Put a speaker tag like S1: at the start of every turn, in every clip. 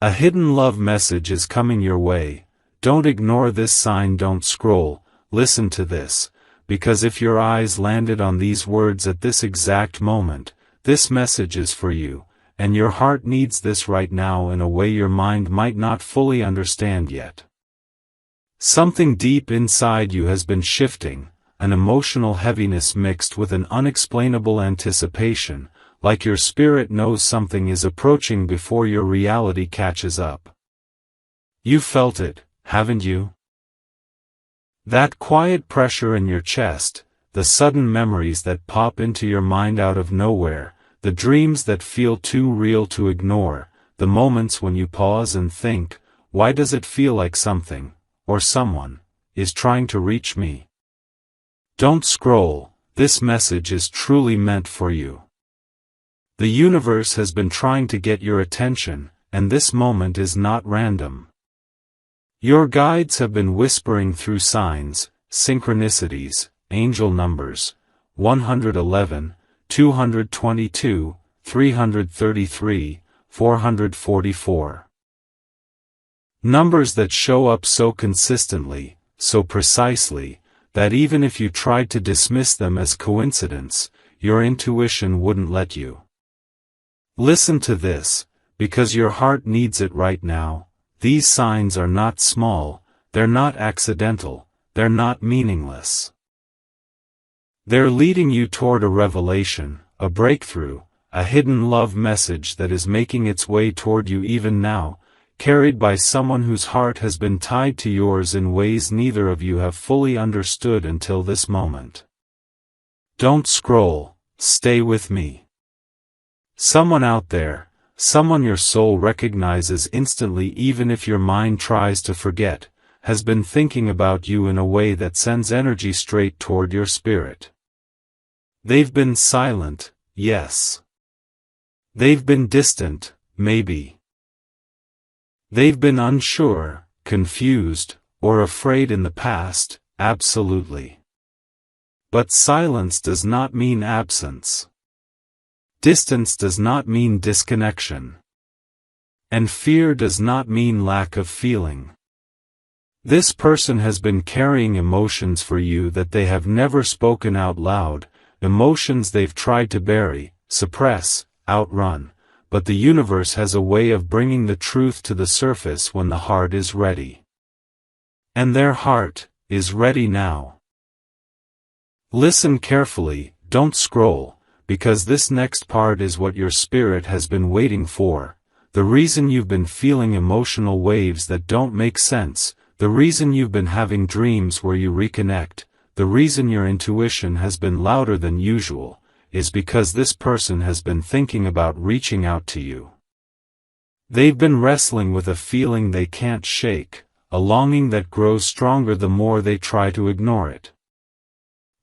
S1: A hidden love message is coming your way. Don't ignore this sign, don't scroll, listen to this, because if your eyes landed on these words at this exact moment, this message is for you, and your heart needs this right now in a way your mind might not fully understand yet. Something deep inside you has been shifting, an emotional heaviness mixed with an unexplainable anticipation, like your spirit knows something is approaching before your reality catches up. You've felt it, haven't you? That quiet pressure in your chest, the sudden memories that pop into your mind out of nowhere, the dreams that feel too real to ignore, the moments when you pause and think, why does it feel like something, or someone, is trying to reach me? Don't scroll, this message is truly meant for you. The universe has been trying to get your attention, and this moment is not random. Your guides have been whispering through signs, synchronicities, angel numbers, 111, 222, 333, 444. Numbers that show up so consistently, so precisely, that even if you tried to dismiss them as coincidence, your intuition wouldn't let you. Listen to this, because your heart needs it right now. These signs are not small, they're not accidental, they're not meaningless. They're leading you toward a revelation, a breakthrough, a hidden love message that is making its way toward you even now, carried by someone whose heart has been tied to yours in ways neither of you have fully understood until this moment. Don't scroll, stay with me. Someone out there, someone your soul recognizes instantly even if your mind tries to forget, has been thinking about you in a way that sends energy straight toward your spirit. They've been silent, yes. They've been distant, maybe. They've been unsure, confused, or afraid in the past, absolutely. But silence does not mean absence. Distance does not mean disconnection. And fear does not mean lack of feeling. This person has been carrying emotions for you that they have never spoken out loud, emotions they've tried to bury, suppress, outrun, but the universe has a way of bringing the truth to the surface when the heart is ready. And their heart is ready now. Listen carefully, don't scroll, because this next part is what your spirit has been waiting for, the reason you've been feeling emotional waves that don't make sense, the reason you've been having dreams where you reconnect, the reason your intuition has been louder than usual, is because this person has been thinking about reaching out to you. They've been wrestling with a feeling they can't shake, a longing that grows stronger the more they try to ignore it.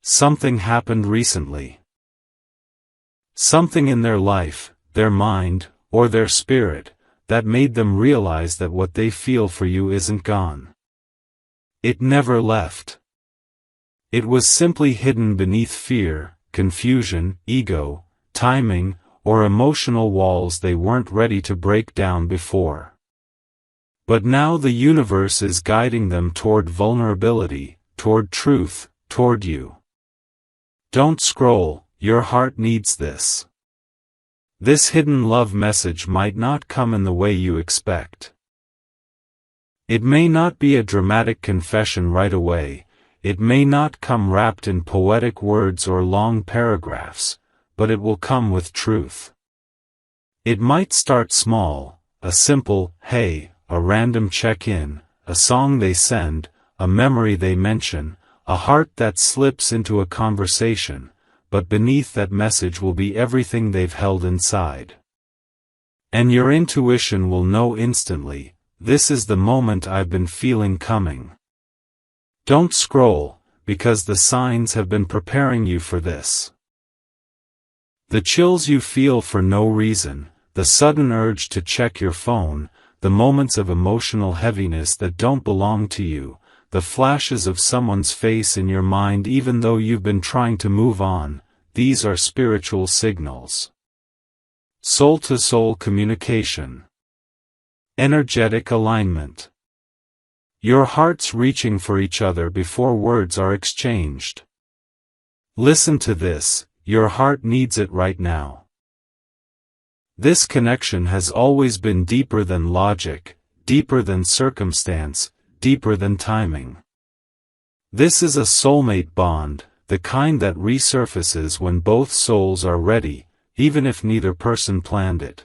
S1: Something happened recently. Something in their life, their mind, or their spirit, that made them realize that what they feel for you isn't gone. It never left. It was simply hidden beneath fear, confusion, ego, timing, or emotional walls they weren't ready to break down before. But now the universe is guiding them toward vulnerability, toward truth, toward you. Don't scroll. Your heart needs this. This hidden love message might not come in the way you expect. It may not be a dramatic confession right away, it may not come wrapped in poetic words or long paragraphs, but it will come with truth. It might start small, a simple, hey, a random check-in, a song they send, a memory they mention, a heart that slips into a conversation, but beneath that message will be everything they've held inside. And your intuition will know instantly, this is the moment I've been feeling coming. Don't scroll, because the signs have been preparing you for this. The chills you feel for no reason, the sudden urge to check your phone, the moments of emotional heaviness that don't belong to you, the flashes of someone's face in your mind even though you've been trying to move on, these are spiritual signals. Soul-to-soul communication. Energetic alignment. Your hearts reaching for each other before words are exchanged. Listen to this, your heart needs it right now. This connection has always been deeper than logic, deeper than circumstance, deeper than timing. This is a soulmate bond, the kind that resurfaces when both souls are ready, even if neither person planned it.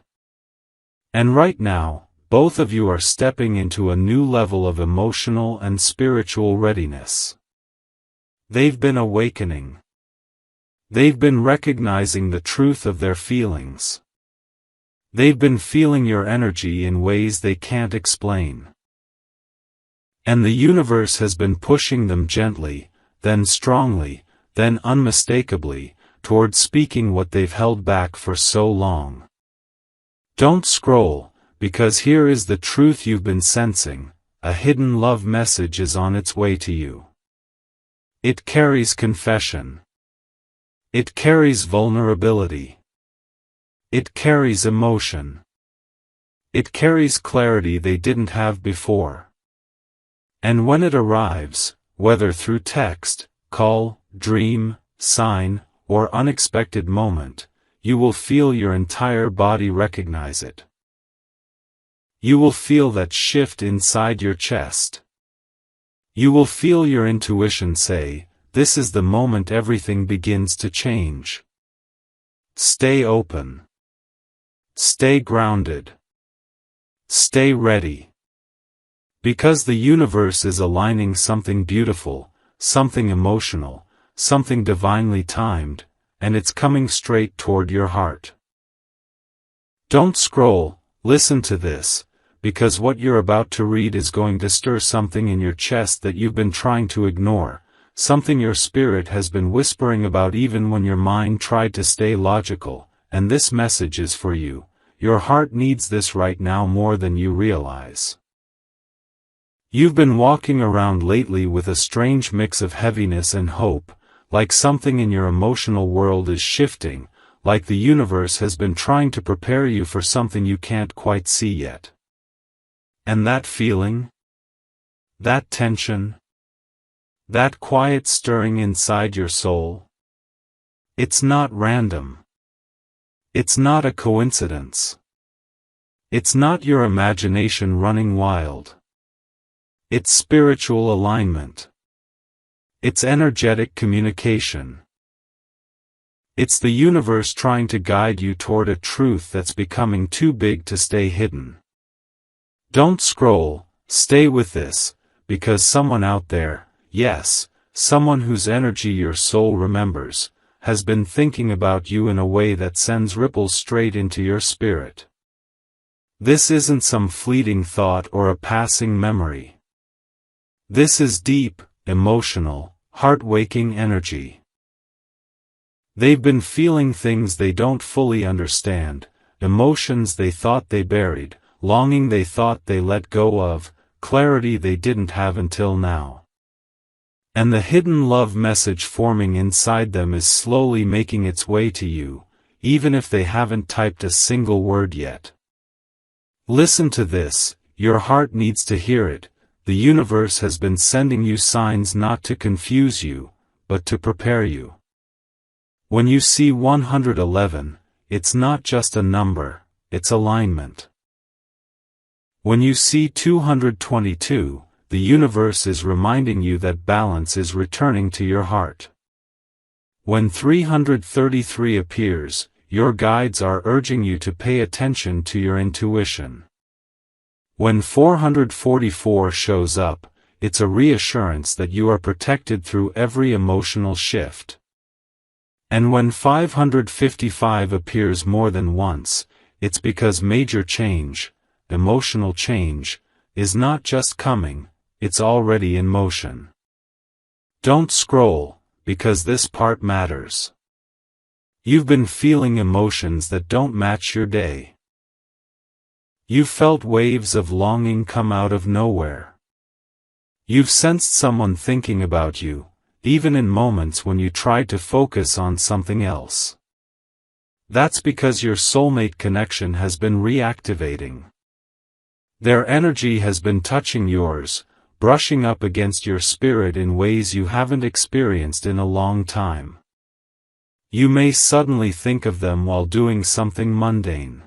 S1: And right now, both of you are stepping into a new level of emotional and spiritual readiness. They've been awakening. They've been recognizing the truth of their feelings. They've been feeling your energy in ways they can't explain. And the universe has been pushing them gently, then strongly, then unmistakably, toward speaking what they've held back for so long. Don't scroll, because here is the truth you've been sensing, a hidden love message is on its way to you. It carries confession. It carries vulnerability. It carries emotion. It carries clarity they didn't have before. And when it arrives, whether through text, call, dream, sign, or unexpected moment, you will feel your entire body recognize it. You will feel that shift inside your chest. You will feel your intuition say, this is the moment everything begins to change. Stay open. Stay grounded. Stay ready. Because the universe is aligning something beautiful, something emotional, something divinely timed, and it's coming straight toward your heart. Don't scroll, listen to this, because what you're about to read is going to stir something in your chest that you've been trying to ignore, something your spirit has been whispering about even when your mind tried to stay logical, and this message is for you. Your heart needs this right now more than you realize. You've been walking around lately with a strange mix of heaviness and hope, like something in your emotional world is shifting, like the universe has been trying to prepare you for something you can't quite see yet. And that feeling? That tension? That quiet stirring inside your soul? It's not random. It's not a coincidence. It's not your imagination running wild. It's spiritual alignment. It's energetic communication. It's the universe trying to guide you toward a truth that's becoming too big to stay hidden. Don't scroll, stay with this, because someone out there, yes, someone whose energy your soul remembers, has been thinking about you in a way that sends ripples straight into your spirit. This isn't some fleeting thought or a passing memory. This is deep, emotional, heart-waking energy. They've been feeling things they don't fully understand, emotions they thought they buried, longing they thought they let go of, clarity they didn't have until now. And the hidden love message forming inside them is slowly making its way to you, even if they haven't typed a single word yet. Listen to this, your heart needs to hear it. The universe has been sending you signs not to confuse you, but to prepare you. When you see 111, it's not just a number, it's alignment. When you see 222, the universe is reminding you that balance is returning to your heart. When 333 appears, your guides are urging you to pay attention to your intuition. When 444 shows up, it's a reassurance that you are protected through every emotional shift. And when 555 appears more than once, it's because major change, emotional change, is not just coming, it's already in motion. Don't scroll, because this part matters. You've been feeling emotions that don't match your day. You've felt waves of longing come out of nowhere. You've sensed someone thinking about you, even in moments when you tried to focus on something else. That's because your soulmate connection has been reactivating. Their energy has been touching yours, brushing up against your spirit in ways you haven't experienced in a long time. You may suddenly think of them while doing something mundane.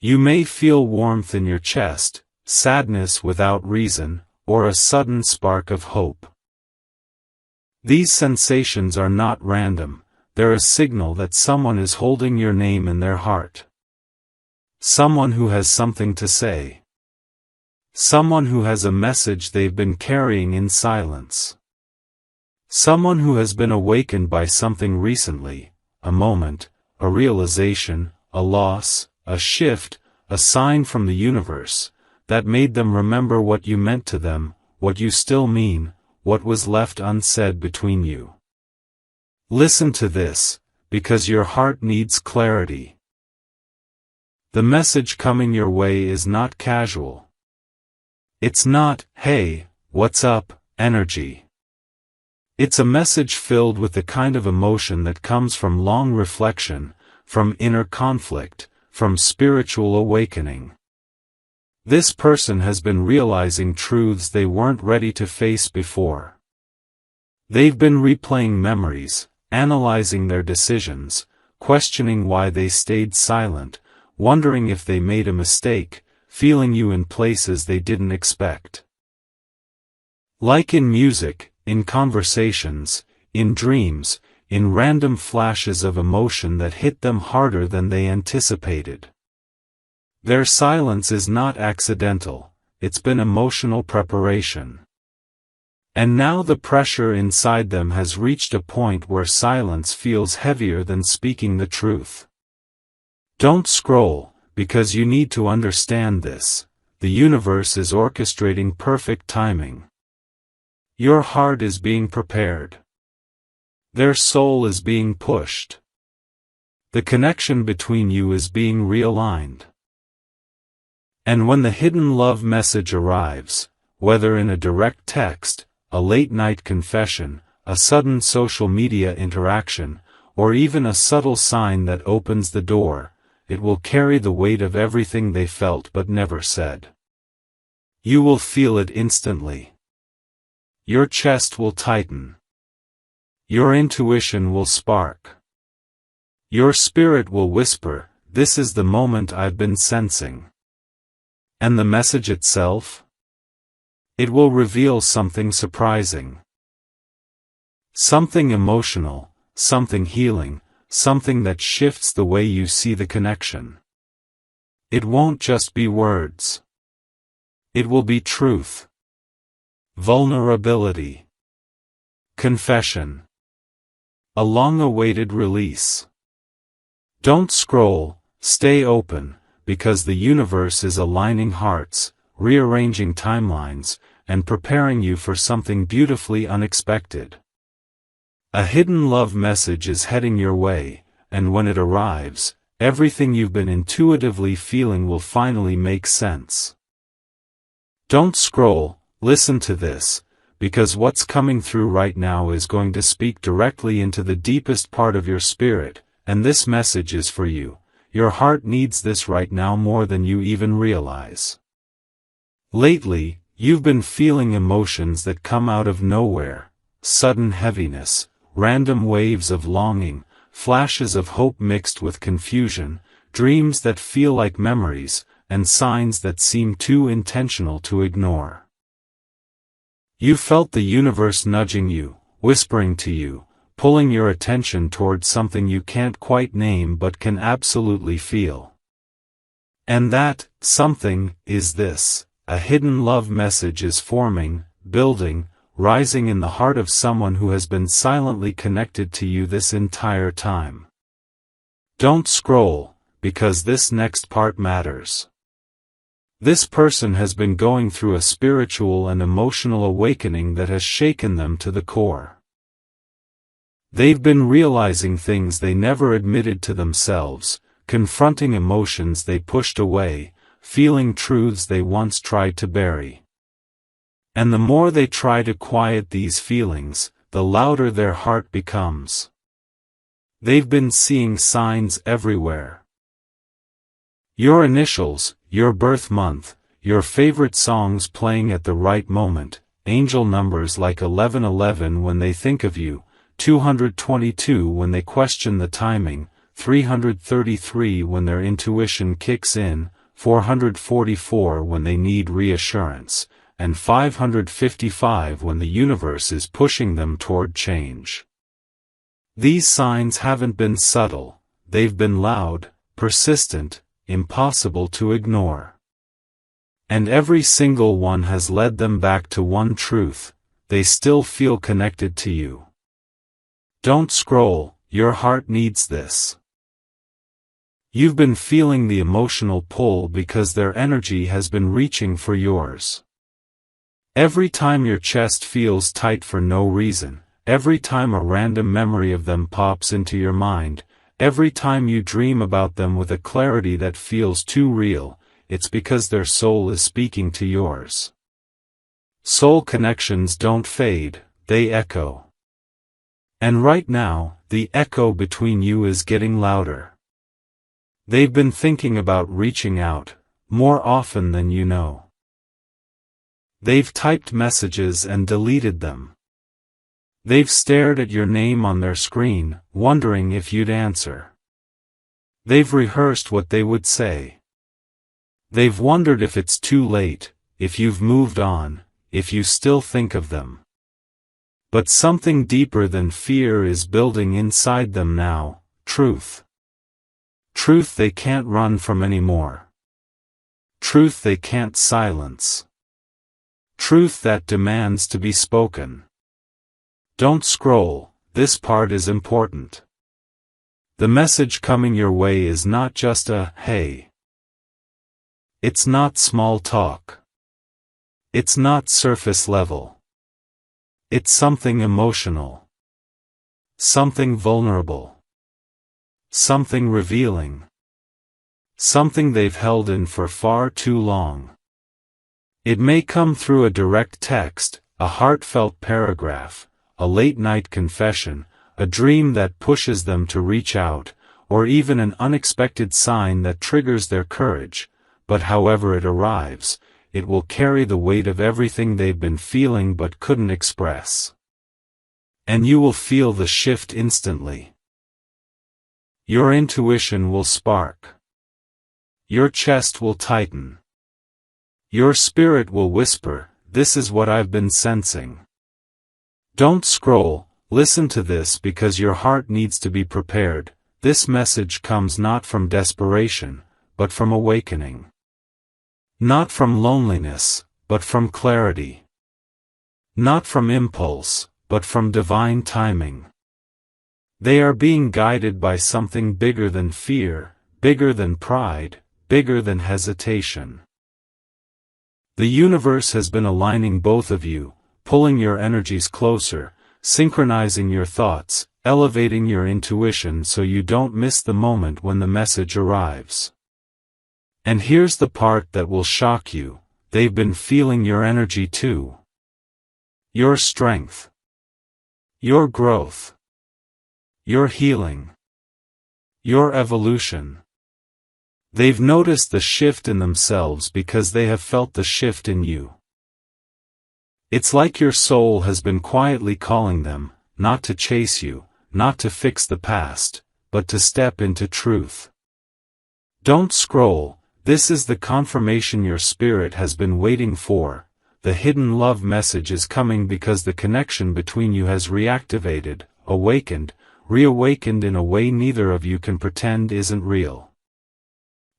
S1: You may feel warmth in your chest, sadness without reason, or a sudden spark of hope. These sensations are not random, they're a signal that someone is holding your name in their heart. Someone who has something to say. Someone who has a message they've been carrying in silence. Someone who has been awakened by something recently, a moment, a realization, a loss, a shift, a sign from the universe, that made them remember what you meant to them, what you still mean, what was left unsaid between you. Listen to this, because your heart needs clarity. The message coming your way is not casual. It's not, "Hey, what's up," energy. It's a message filled with the kind of emotion that comes from long reflection, from inner conflict, from spiritual awakening. This person has been realizing truths they weren't ready to face before. They've been replaying memories, analyzing their decisions, questioning why they stayed silent, wondering if they made a mistake, feeling you in places they didn't expect. Like in music, in conversations, in dreams, in random flashes of emotion that hit them harder than they anticipated. Their silence is not accidental, it's been emotional preparation. And now the pressure inside them has reached a point where silence feels heavier than speaking the truth. Don't scroll, because you need to understand this. The universe is orchestrating perfect timing. Your heart is being prepared. Their soul is being pushed. The connection between you is being realigned. And when the hidden love message arrives, whether in a direct text, a late-night confession, a sudden social media interaction, or even a subtle sign that opens the door, it will carry the weight of everything they felt but never said. You will feel it instantly. Your chest will tighten. Your intuition will spark. Your spirit will whisper, "This is the moment I've been sensing." And the message itself? It will reveal something surprising. Something emotional, something healing, something that shifts the way you see the connection. It won't just be words. It will be truth. Vulnerability. Confession. A long-awaited release. Don't scroll, stay open, because the universe is aligning hearts, rearranging timelines, and preparing you for something beautifully unexpected. A hidden love message is heading your way, and when it arrives, everything you've been intuitively feeling will finally make sense. Don't scroll, listen to this, because what's coming through right now is going to speak directly into the deepest part of your spirit, and this message is for you. Your heart needs this right now more than you even realize. Lately, you've been feeling emotions that come out of nowhere, sudden heaviness, random waves of longing, flashes of hope mixed with confusion, dreams that feel like memories, and signs that seem too intentional to ignore. You felt the universe nudging you, whispering to you, pulling your attention towards something you can't quite name but can absolutely feel. And that something is this. A hidden love message is forming, building, rising in the heart of someone who has been silently connected to you this entire time. Don't scroll, because this next part matters. This person has been going through a spiritual and emotional awakening that has shaken them to the core. They've been realizing things they never admitted to themselves, confronting emotions they pushed away, feeling truths they once tried to bury. And the more they try to quiet these feelings, the louder their heart becomes. They've been seeing signs everywhere. Your initials, your birth month, your favorite songs playing at the right moment, angel numbers like 1111 when they think of you, 222 when they question the timing, 333 when their intuition kicks in, 444 when they need reassurance, and 555 when the universe is pushing them toward change. These signs haven't been subtle, they've been loud, persistent, impossible to ignore. And every single one has led them back to one truth: they still feel connected to you. Don't scroll, your heart needs this. You've been feeling the emotional pull because their energy has been reaching for yours. Every time your chest feels tight for no reason, every time a random memory of them pops into your mind, every time you dream about them with a clarity that feels too real, it's because their soul is speaking to yours. Soul connections don't fade, they echo. And right now, the echo between you is getting louder. They've been thinking about reaching out, more often than you know. They've typed messages and deleted them. They've stared at your name on their screen, wondering if you'd answer. They've rehearsed what they would say. They've wondered if it's too late, if you've moved on, if you still think of them. But something deeper than fear is building inside them now: truth. Truth they can't run from anymore. Truth they can't silence. Truth that demands to be spoken. Don't scroll, this part is important. The message coming your way is not just a "hey." It's not small talk. It's not surface level. It's something emotional. Something vulnerable. Something revealing. Something they've held in for far too long. It may come through a direct text, a heartfelt paragraph, a late-night confession, a dream that pushes them to reach out, or even an unexpected sign that triggers their courage, but however it arrives, it will carry the weight of everything they've been feeling but couldn't express. And you will feel the shift instantly. Your intuition will spark. Your chest will tighten. Your spirit will whisper, "This is what I've been sensing." Don't scroll, listen to this because your heart needs to be prepared. This message comes not from desperation, but from awakening. Not from loneliness, but from clarity. Not from impulse, but from divine timing. They are being guided by something bigger than fear, bigger than pride, bigger than hesitation. The universe has been aligning both of you, pulling your energies closer, synchronizing your thoughts, elevating your intuition so you don't miss the moment when the message arrives. And here's the part that will shock you: they've been feeling your energy too. Your strength. Your growth. Your healing. Your evolution. They've noticed the shift in themselves because they have felt the shift in you. It's like your soul has been quietly calling them, not to chase you, not to fix the past, but to step into truth. Don't scroll, this is the confirmation your spirit has been waiting for. The hidden love message is coming because the connection between you has reactivated, awakened, reawakened in a way neither of you can pretend isn't real.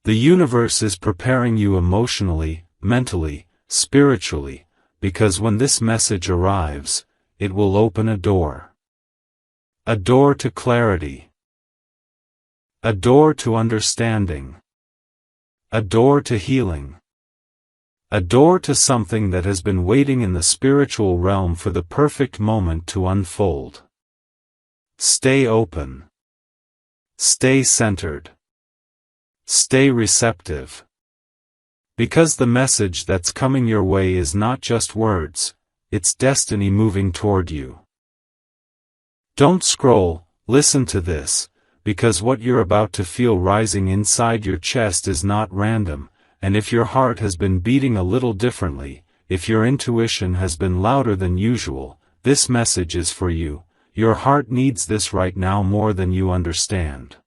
S1: The universe is preparing you emotionally, mentally, spiritually, because when this message arrives, it will open a door. A door to clarity. A door to understanding. A door to healing. A door to something that has been waiting in the spiritual realm for the perfect moment to unfold. Stay open. Stay centered. Stay receptive. Because the message that's coming your way is not just words, it's destiny moving toward you. Don't scroll, listen to this, because what you're about to feel rising inside your chest is not random, and if your heart has been beating a little differently, if your intuition has been louder than usual, this message is for you. Your heart needs this right now more than you understand.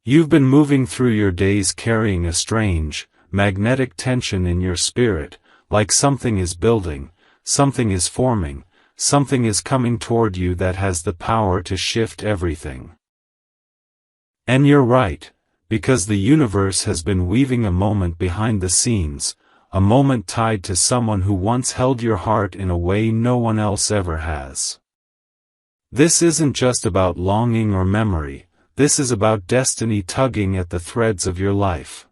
S1: You've been moving through your days carrying a strange, magnetic tension in your spirit, like something is building, something is forming, something is coming toward you that has the power to shift everything. And you're right, because the universe has been weaving a moment behind the scenes, a moment tied to someone who once held your heart in a way no one else ever has. This isn't just about longing or memory, this is about destiny tugging at the threads of your life.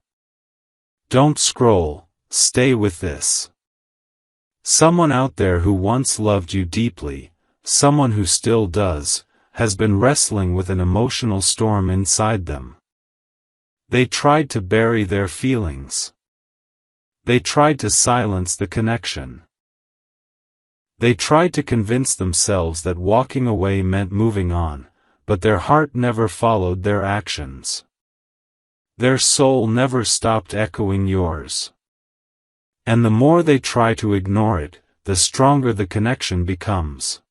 S1: Don't scroll, stay with this. Someone out there who once loved you deeply, someone who still does, has been wrestling with an emotional storm inside them. They tried to bury their feelings. They tried to silence the connection. They tried to convince themselves that walking away meant moving on, but their heart never followed their actions. Their soul never stopped echoing yours. And the more they try to ignore it, the stronger the connection becomes.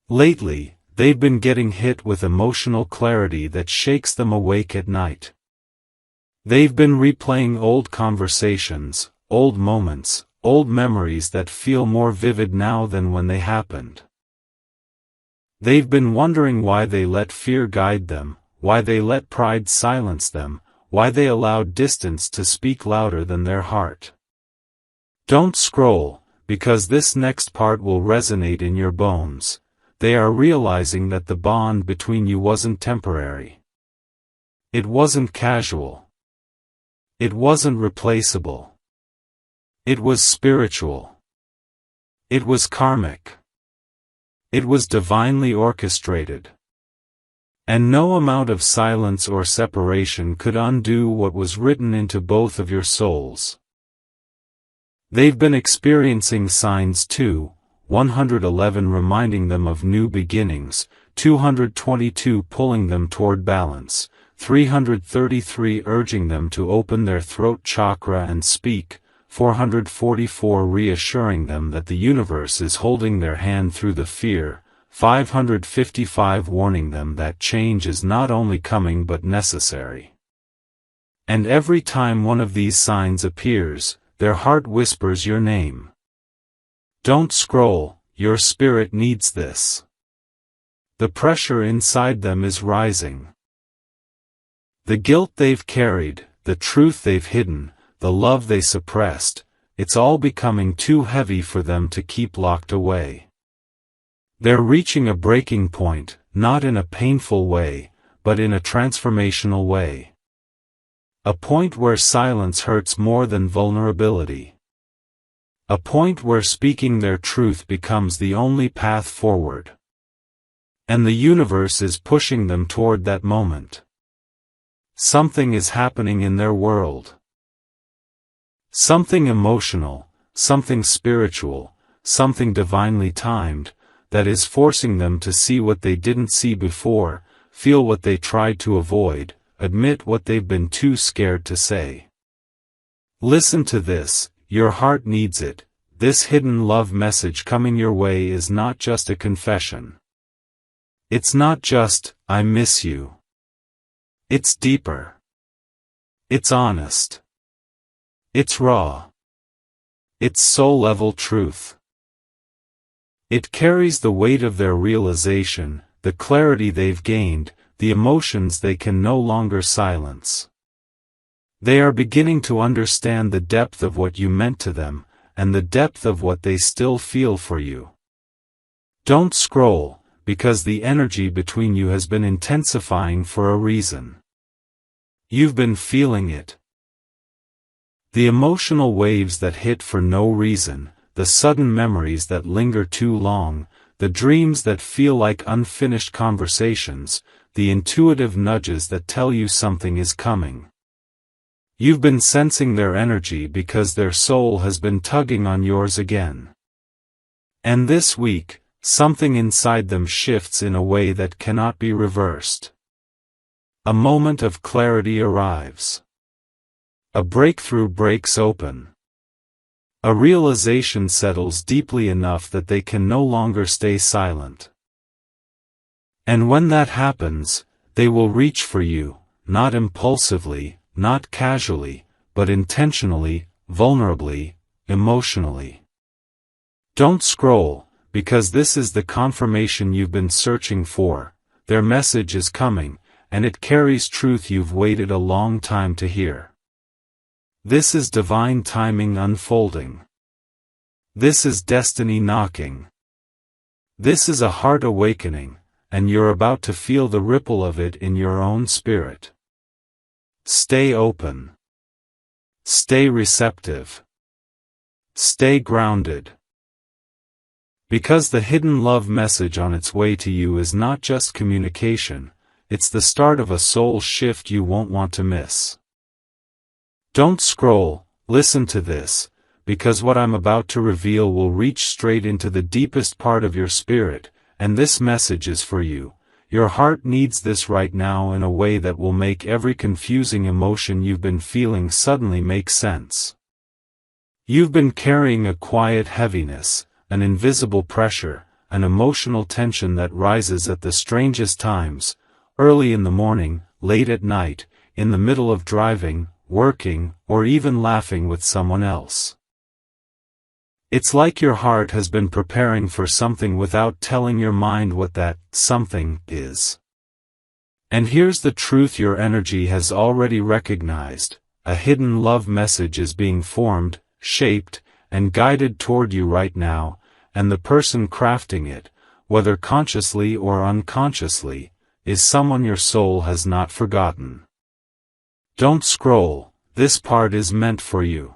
S1: Lately, they've been getting hit with emotional clarity that shakes them awake at night. They've been replaying old conversations, old moments, old memories that feel more vivid now than when they happened. They've been wondering why they let fear guide them, why they let pride silence them, why they allowed distance to speak louder than their heart. Don't scroll, because this next part will resonate in your bones. They are realizing that the bond between you wasn't temporary. It wasn't casual. It wasn't replaceable. It was spiritual. It was karmic. It was divinely orchestrated. And no amount of silence or separation could undo what was written into both of your souls. They've been experiencing signs too, 111 reminding them of new beginnings, 222 pulling them toward balance, 333 urging them to open their throat chakra and speak, 444 reassuring them that the universe is holding their hand through the fear, 555 warning them that change is not only coming but necessary. And every time one of these signs appears, their heart whispers your name. Don't scroll, your spirit needs this. The pressure inside them is rising. The guilt they've carried, the truth they've hidden, the love they suppressed, it's all becoming too heavy for them to keep locked away. They're reaching a breaking point, not in a painful way, but in a transformational way. A point where silence hurts more than vulnerability. A point where speaking their truth becomes the only path forward. And the universe is pushing them toward that moment. Something is happening in their world. Something emotional, something spiritual, something divinely timed, that is forcing them to see what they didn't see before, feel what they tried to avoid, admit what they've been too scared to say. Listen to this, your heart needs it. This hidden love message coming your way is not just a confession. It's not just, I miss you. It's deeper. It's honest. It's raw. It's soul-level truth. It carries the weight of their realization, the clarity they've gained, the emotions they can no longer silence. They are beginning to understand the depth of what you meant to them, and the depth of what they still feel for you. Don't scroll, because the energy between you has been intensifying for a reason. You've been feeling it. The emotional waves that hit for no reason, the sudden memories that linger too long, the dreams that feel like unfinished conversations, the intuitive nudges that tell you something is coming. You've been sensing their energy because their soul has been tugging on yours again. And this week, something inside them shifts in a way that cannot be reversed. A moment of clarity arrives. A breakthrough breaks open. A realization settles deeply enough that they can no longer stay silent. And when that happens, they will reach for you, not impulsively, not casually, but intentionally, vulnerably, emotionally. Don't scroll, because this is the confirmation you've been searching for. Their message is coming, and it carries truth you've waited a long time to hear. This is divine timing unfolding. This is destiny knocking. This is a heart awakening, and you're about to feel the ripple of it in your own spirit. Stay open. Stay receptive. Stay grounded. Because the hidden love message on its way to you is not just communication, it's the start of a soul shift you won't want to miss. Don't scroll, listen to this, because what I'm about to reveal will reach straight into the deepest part of your spirit, and this message is for you. Your heart needs this right now in a way that will make every confusing emotion you've been feeling suddenly make sense. You've been carrying a quiet heaviness, an invisible pressure, an emotional tension that rises at the strangest times, early in the morning, late at night, in the middle of driving, working, or even laughing with someone else. It's like your heart has been preparing for something without telling your mind what that something is. And here's the truth your energy has already recognized: a hidden love message is being formed, shaped, and guided toward you right now, and the person crafting it, whether consciously or unconsciously, is someone your soul has not forgotten. Don't scroll, this part is meant for you.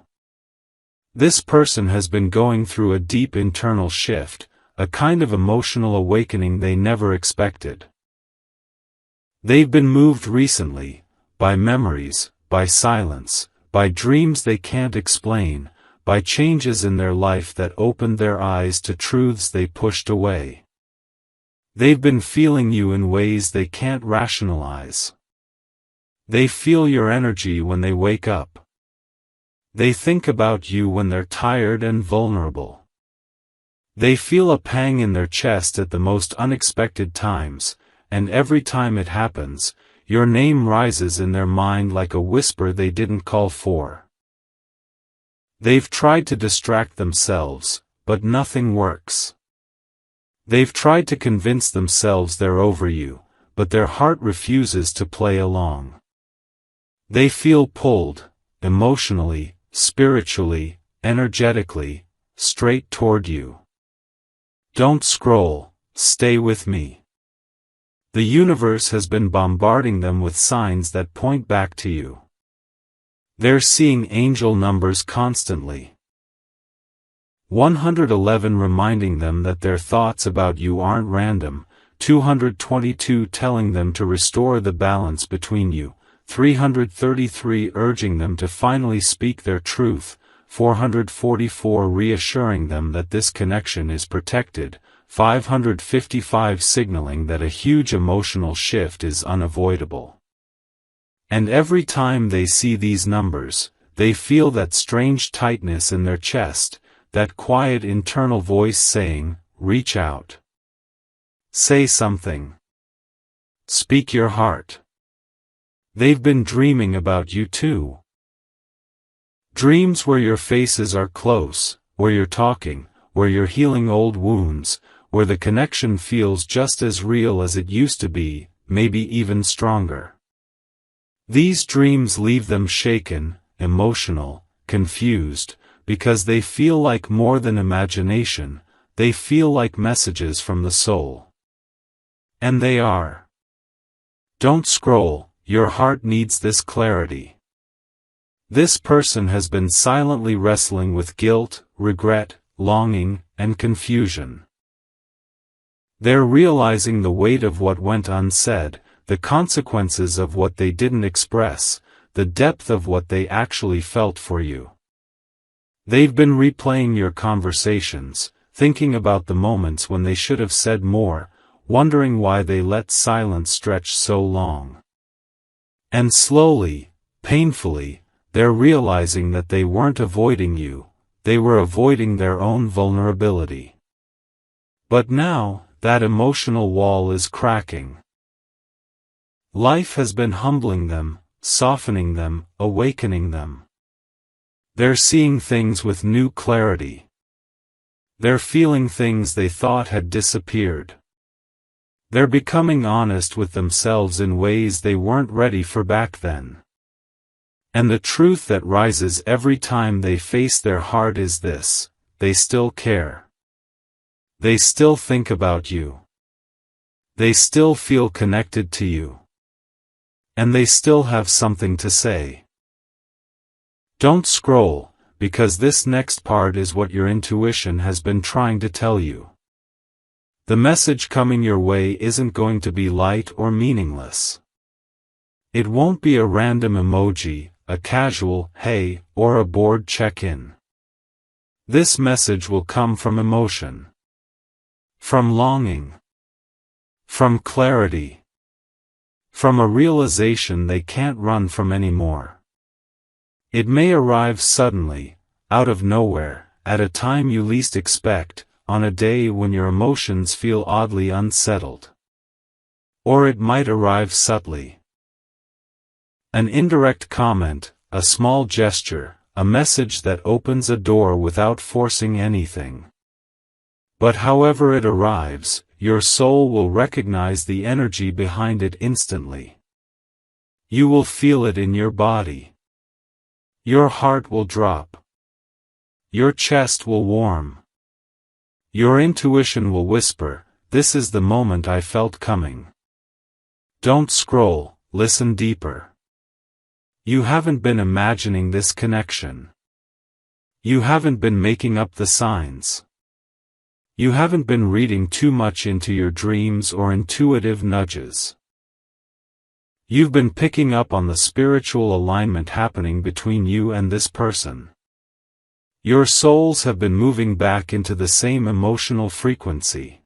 S1: This person has been going through a deep internal shift, a kind of emotional awakening they never expected. They've been moved recently, by memories, by silence, by dreams they can't explain, by changes in their life that opened their eyes to truths they pushed away. They've been feeling you in ways they can't rationalize. They feel your energy when they wake up. They think about you when they're tired and vulnerable. They feel a pang in their chest at the most unexpected times, and every time it happens, your name rises in their mind like a whisper they didn't call for. They've tried to distract themselves, but nothing works. They've tried to convince themselves they're over you, but their heart refuses to play along. They feel pulled, emotionally, spiritually, energetically, straight toward you. Don't scroll, stay with me. The universe has been bombarding them with signs that point back to you. They're seeing angel numbers constantly. 111 reminding them that their thoughts about you aren't random, 222 telling them to restore the balance between you, 333 urging them to finally speak their truth, 444 reassuring them that this connection is protected, 555 signaling that a huge emotional shift is unavoidable. And every time they see these numbers, they feel that strange tightness in their chest, that quiet internal voice saying, "Reach out. Say something. Speak your heart." They've been dreaming about you too. Dreams where your faces are close, where you're talking, where you're healing old wounds, where the connection feels just as real as it used to be, maybe even stronger. These dreams leave them shaken, emotional, confused, because they feel like more than imagination, they feel like messages from the soul. And they are. Don't scroll, your heart needs this clarity. This person has been silently wrestling with guilt, regret, longing, and confusion. They're realizing the weight of what went unsaid, the consequences of what they didn't express, the depth of what they actually felt for you. They've been replaying your conversations, thinking about the moments when they should have said more, wondering why they let silence stretch so long. And slowly, painfully, they're realizing that they weren't avoiding you, they were avoiding their own vulnerability. But now, that emotional wall is cracking. Life has been humbling them, softening them, awakening them. They're seeing things with new clarity. They're feeling things they thought had disappeared. They're becoming honest with themselves in ways they weren't ready for back then. And the truth that rises every time they face their heart is this: they still care. They still think about you. They still feel connected to you. And they still have something to say. Don't scroll, because this next part is what your intuition has been trying to tell you. The message coming your way isn't going to be light or meaningless. It won't be a random emoji, a casual "hey" or a bored check-in. This message will come from emotion. From longing. From clarity. From a realization they can't run from anymore. It may arrive suddenly, out of nowhere, at a time you least expect, on a day when your emotions feel oddly unsettled. Or it might arrive subtly. An indirect comment, a small gesture, a message that opens a door without forcing anything. But however it arrives, your soul will recognize the energy behind it instantly. You will feel it in your body. Your heart will drop. Your chest will warm. Your intuition will whisper, "This is the moment I felt coming." Don't scroll, listen deeper. You haven't been imagining this connection. You haven't been making up the signs. You haven't been reading too much into your dreams or intuitive nudges. You've been picking up on the spiritual alignment happening between you and this person. Your souls have been moving back into the same emotional frequency.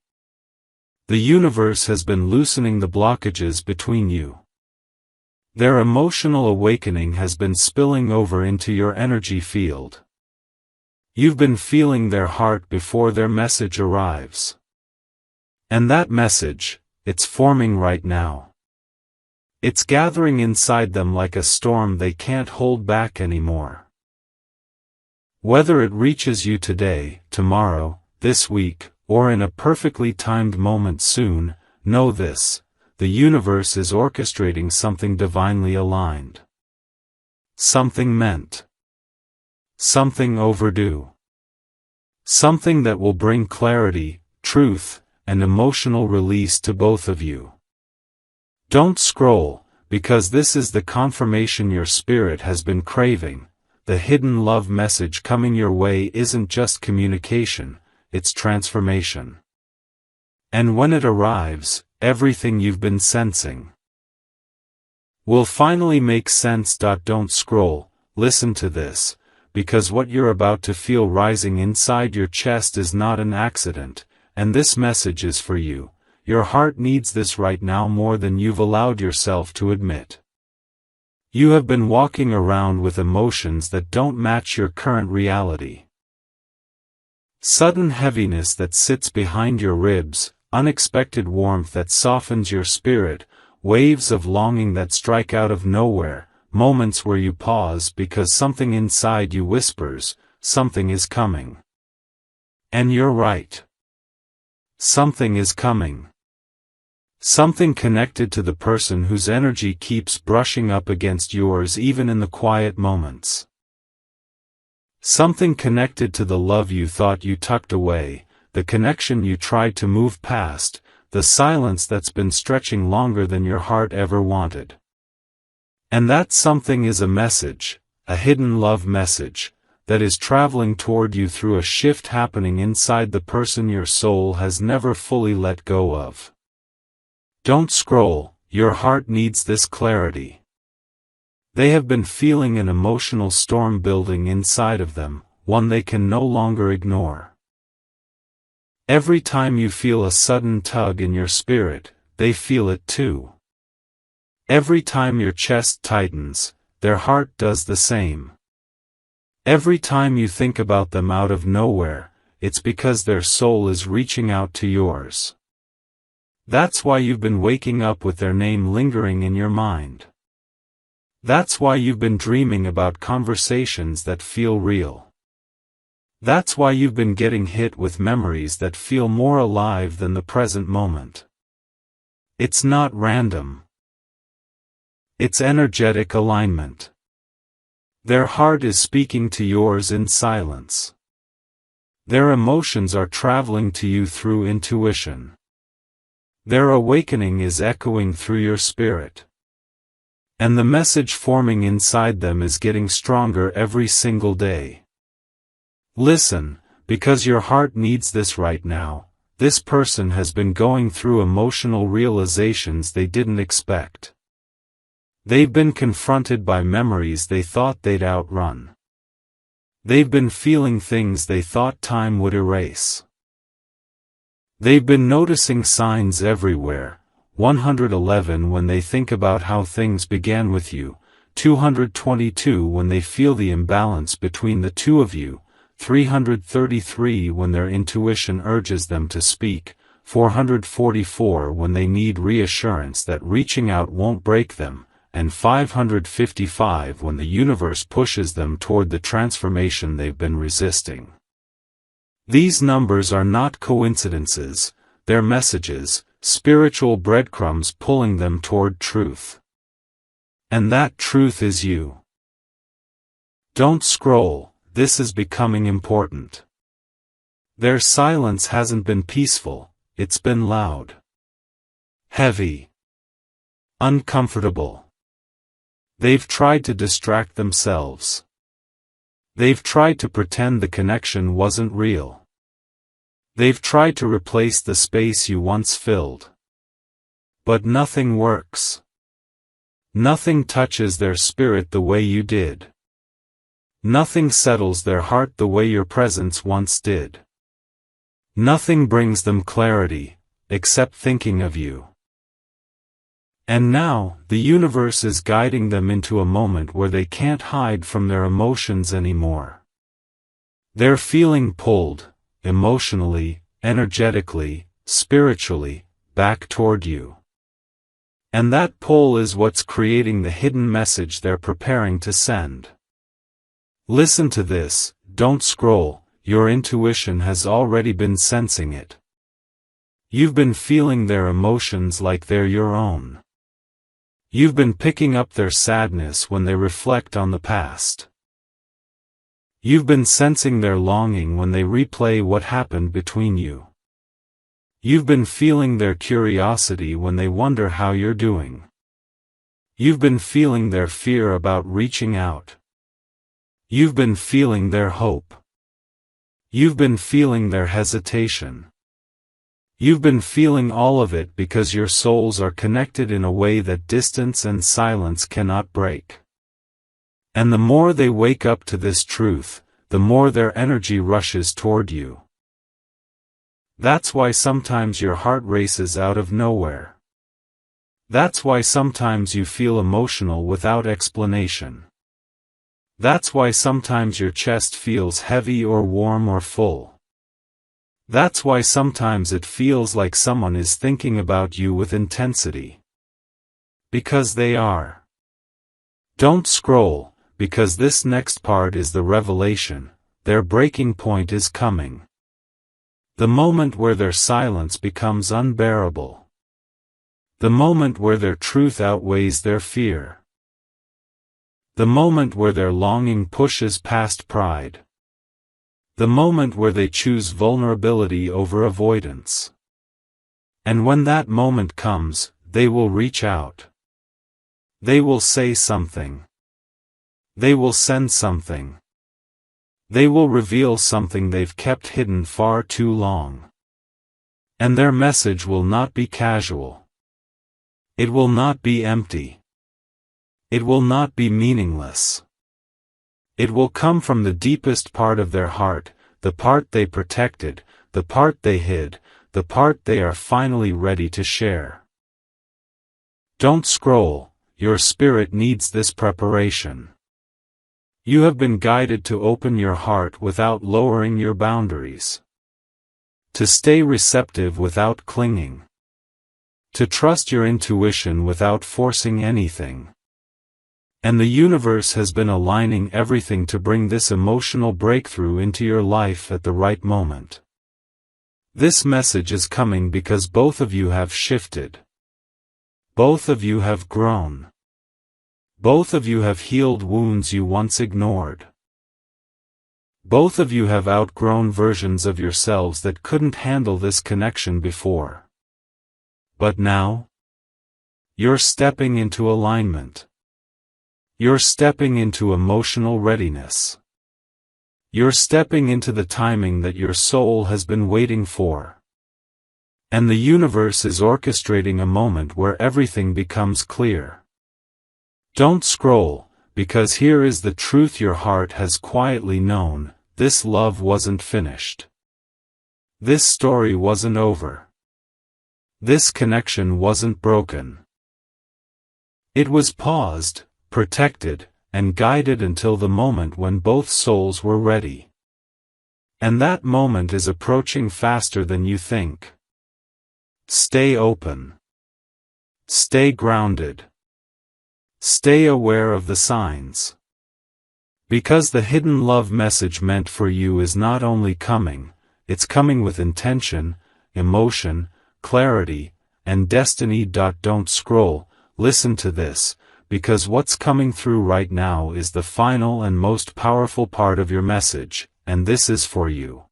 S1: The universe has been loosening the blockages between you. Their emotional awakening has been spilling over into your energy field. You've been feeling their heart before their message arrives. And that message, it's forming right now. It's gathering inside them like a storm they can't hold back anymore. Whether it reaches you today, tomorrow, this week, or in a perfectly timed moment soon, know this: the universe is orchestrating something divinely aligned. Something meant. Something overdue. Something that will bring clarity, truth, and emotional release to both of you. Don't scroll, because this is the confirmation your spirit has been craving. The hidden love message coming your way isn't just communication, it's transformation. And when it arrives, everything you've been sensing will finally make sense. Don't scroll, listen to this, because what you're about to feel rising inside your chest is not an accident, and this message is for you. Your heart needs this right now more than you've allowed yourself to admit. You have been walking around with emotions that don't match your current reality. Sudden heaviness that sits behind your ribs, unexpected warmth that softens your spirit, waves of longing that strike out of nowhere, moments where you pause because something inside you whispers, something is coming. And you're right. Something is coming. Something connected to the person whose energy keeps brushing up against yours even in the quiet moments. Something connected to the love you thought you tucked away, the connection you tried to move past, the silence that's been stretching longer than your heart ever wanted. And that something is a message, a hidden love message, that is traveling toward you through a shift happening inside the person your soul has never fully let go of. Don't scroll, your heart needs this clarity. They have been feeling an emotional storm building inside of them, one they can no longer ignore. Every time you feel a sudden tug in your spirit, they feel it too. Every time your chest tightens, their heart does the same. Every time you think about them out of nowhere, it's because their soul is reaching out to yours. That's why you've been waking up with their name lingering in your mind. That's why you've been dreaming about conversations that feel real. That's why you've been getting hit with memories that feel more alive than the present moment. It's not random. It's energetic alignment. Their heart is speaking to yours in silence. Their emotions are traveling to you through intuition. Their awakening is echoing through your spirit. And the message forming inside them is getting stronger every single day. Listen, because your heart needs this right now. This person has been going through emotional realizations they didn't expect. They've been confronted by memories they thought they'd outrun. They've been feeling things they thought time would erase. They've been noticing signs everywhere. 111 when they think about how things began with you. 222 when they feel the imbalance between the two of you. 333 when their intuition urges them to speak. 444 when they need reassurance that reaching out won't break them. And 555 when the universe pushes them toward the transformation they've been resisting. These numbers are not coincidences, they're messages, spiritual breadcrumbs pulling them toward truth. And that truth is you. Don't scroll, this is becoming important. Their silence hasn't been peaceful, it's been loud. Heavy. Uncomfortable. They've tried to distract themselves. They've tried to pretend the connection wasn't real. They've tried to replace the space you once filled. But nothing works. Nothing touches their spirit the way you did. Nothing settles their heart the way your presence once did. Nothing brings them clarity, except thinking of you. And now, the universe is guiding them into a moment where they can't hide from their emotions anymore. They're feeling pulled, emotionally, energetically, spiritually, back toward you. And that pull is what's creating the hidden message they're preparing to send. Listen to this, don't scroll, your intuition has already been sensing it. You've been feeling their emotions like they're your own. You've been picking up their sadness when they reflect on the past. You've been sensing their longing when they replay what happened between you. You've been feeling their curiosity when they wonder how you're doing. You've been feeling their fear about reaching out. You've been feeling their hope. You've been feeling their hesitation. You've been feeling all of it because your souls are connected in a way that distance and silence cannot break. And the more they wake up to this truth, the more their energy rushes toward you. That's why sometimes your heart races out of nowhere. That's why sometimes you feel emotional without explanation. That's why sometimes your chest feels heavy or warm or full. That's why sometimes it feels like someone is thinking about you with intensity. Because they are. Don't scroll, because this next part is the revelation, their breaking point is coming. The moment where their silence becomes unbearable. The moment where their truth outweighs their fear. The moment where their longing pushes past pride. The moment where they choose vulnerability over avoidance. And when that moment comes, they will reach out. They will say something. They will send something. They will reveal something they've kept hidden far too long. And their message will not be casual. It will not be empty. It will not be meaningless. It will come from the deepest part of their heart, the part they protected, the part they hid, the part they are finally ready to share. Don't scroll, your spirit needs this preparation. You have been guided to open your heart without lowering your boundaries. To stay receptive without clinging. To trust your intuition without forcing anything. And the universe has been aligning everything to bring this emotional breakthrough into your life at the right moment. This message is coming because both of you have shifted. Both of you have grown. Both of you have healed wounds you once ignored. Both of you have outgrown versions of yourselves that couldn't handle this connection before. But now, you're stepping into alignment. You're stepping into emotional readiness. You're stepping into the timing that your soul has been waiting for. And the universe is orchestrating a moment where everything becomes clear. Don't scroll, because here is the truth your heart has quietly known: this love wasn't finished. This story wasn't over. This connection wasn't broken. It was paused, protected, and guided until the moment when both souls were ready. And that moment is approaching faster than you think. Stay open. Stay grounded. Stay aware of the signs. Because the hidden love message meant for you is not only coming, it's coming with intention, emotion, clarity, and destiny. Don't scroll, listen to this, because what's coming through right now is the final and most powerful part of your message, and this is for you.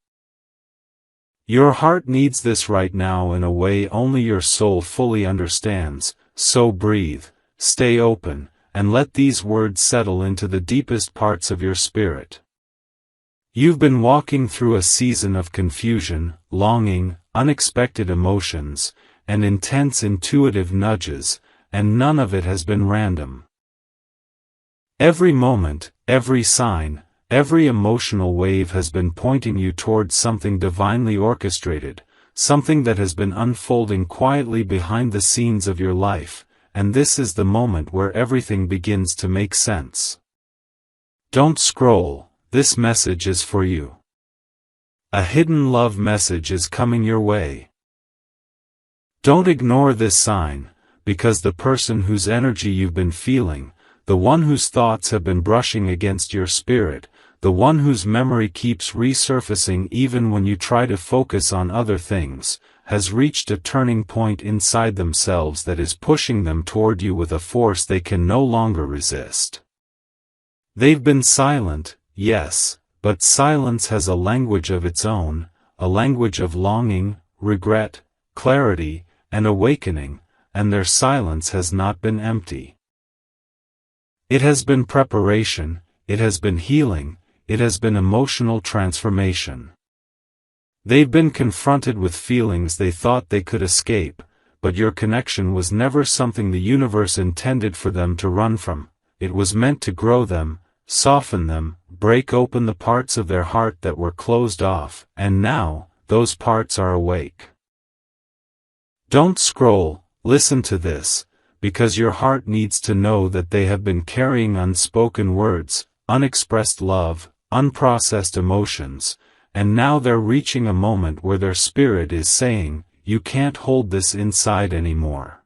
S1: Your heart needs this right now in a way only your soul fully understands, so breathe, stay open, and let these words settle into the deepest parts of your spirit. You've been walking through a season of confusion, longing, unexpected emotions, and intense intuitive nudges, and none of it has been random. Every moment, every sign, every emotional wave has been pointing you towards something divinely orchestrated, something that has been unfolding quietly behind the scenes of your life, and this is the moment where everything begins to make sense. Don't scroll, this message is for you. A hidden love message is coming your way. Don't ignore this sign, because the person whose energy you've been feeling, the one whose thoughts have been brushing against your spirit, the one whose memory keeps resurfacing even when you try to focus on other things, has reached a turning point inside themselves that is pushing them toward you with a force they can no longer resist. They've been silent, yes, but silence has a language of its own, a language of longing, regret, clarity, and awakening, and their silence has not been empty. It has been preparation, it has been healing, it has been emotional transformation. They've been confronted with feelings they thought they could escape, but your connection was never something the universe intended for them to run from. It was meant to grow them, soften them, break open the parts of their heart that were closed off, and now, those parts are awake. Don't scroll, listen to this, because your heart needs to know that they have been carrying unspoken words, unexpressed love, unprocessed emotions, and now they're reaching a moment where their spirit is saying, you can't hold this inside anymore.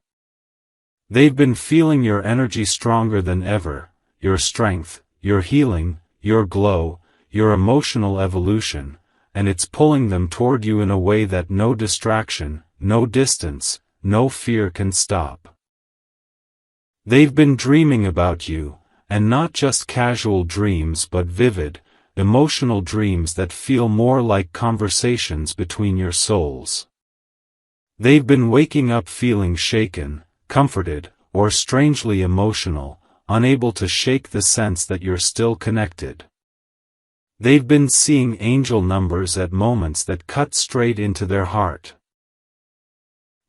S1: They've been feeling your energy stronger than ever, your strength, your healing, your glow, your emotional evolution, and it's pulling them toward you in a way that no distraction, no distance, no fear can stop. They've been dreaming about you, and not just casual dreams but vivid, emotional dreams that feel more like conversations between your souls. They've been waking up feeling shaken, comforted, or strangely emotional, unable to shake the sense that you're still connected. They've been seeing angel numbers at moments that cut straight into their heart.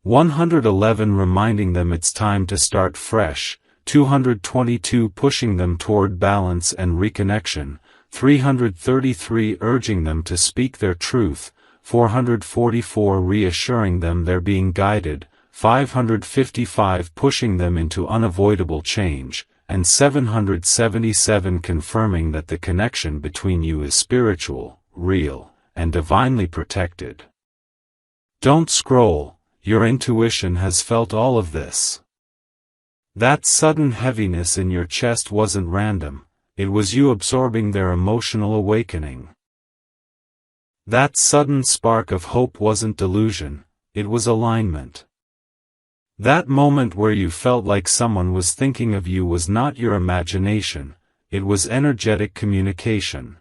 S1: 111 reminding them it's time to start fresh, 222 pushing them toward balance and reconnection, 333 urging them to speak their truth, 444 reassuring them they're being guided, 555 pushing them into unavoidable change, and 777 confirming that the connection between you is spiritual, real, and divinely protected. Don't scroll, your intuition has felt all of this. That sudden heaviness in your chest wasn't random, it was you absorbing their emotional awakening. That sudden spark of hope wasn't delusion, it was alignment. That moment where you felt like someone was thinking of you was not your imagination, it was energetic communication.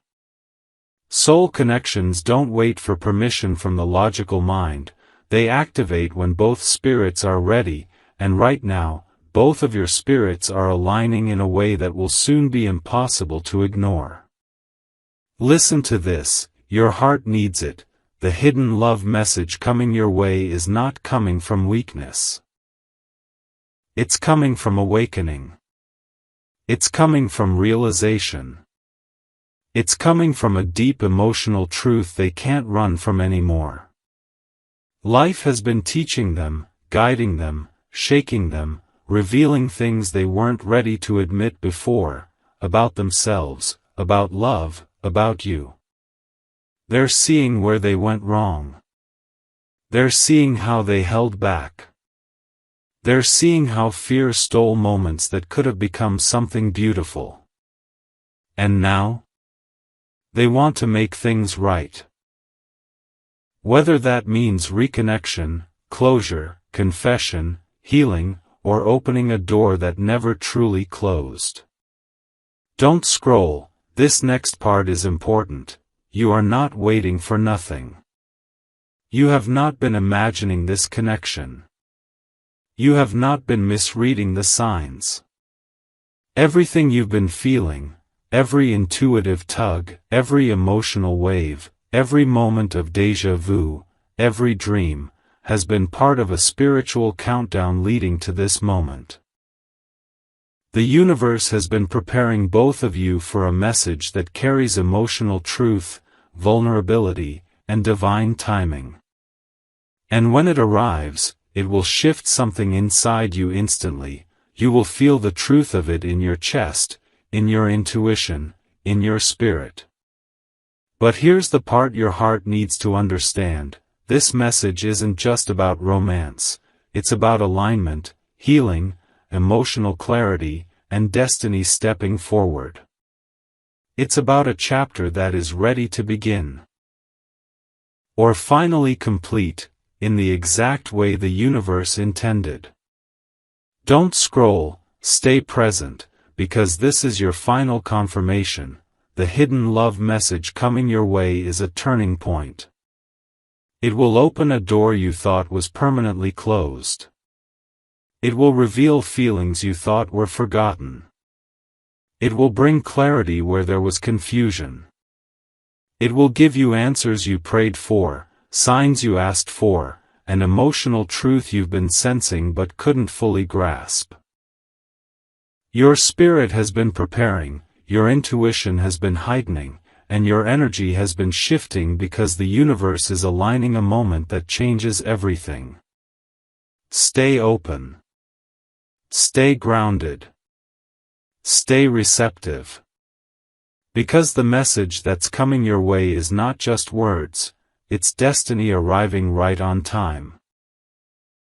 S1: Soul connections don't wait for permission from the logical mind, they activate when both spirits are ready, and right now, both of your spirits are aligning in a way that will soon be impossible to ignore. Listen to this, your heart needs it, the hidden love message coming your way is not coming from weakness. It's coming from awakening. It's coming from realization. It's coming from a deep emotional truth they can't run from anymore. Life has been teaching them, guiding them, shaking them, revealing things they weren't ready to admit before, about themselves, about love, about you. They're seeing where they went wrong. They're seeing how they held back. They're seeing how fear stole moments that could have become something beautiful. And now? They want to make things right. Whether that means reconnection, closure, confession, healing, or opening a door that never truly closed. Don't scroll, this next part is important, you are not waiting for nothing. You have not been imagining this connection. You have not been misreading the signs. Everything you've been feeling, every intuitive tug, every emotional wave, every moment of déjà vu, every dream, has been part of a spiritual countdown leading to this moment. The universe has been preparing both of you for a message that carries emotional truth, vulnerability, and divine timing. And when it arrives, it will shift something inside you instantly, you will feel the truth of it in your chest, in your intuition, in your spirit. But here's the part your heart needs to understand. This message isn't just about romance, it's about alignment, healing, emotional clarity, and destiny stepping forward. It's about a chapter that is ready to begin. Or finally complete, in the exact way the universe intended. Don't scroll, stay present, because this is your final confirmation, the hidden love message coming your way is a turning point. It will open a door you thought was permanently closed. It will reveal feelings you thought were forgotten. It will bring clarity where there was confusion. It will give you answers you prayed for, signs you asked for, and emotional truth you've been sensing but couldn't fully grasp. Your spirit has been preparing, your intuition has been heightening, and your energy has been shifting because the universe is aligning a moment that changes everything. Stay open. Stay grounded. Stay receptive. Because the message that's coming your way is not just words, it's destiny arriving right on time.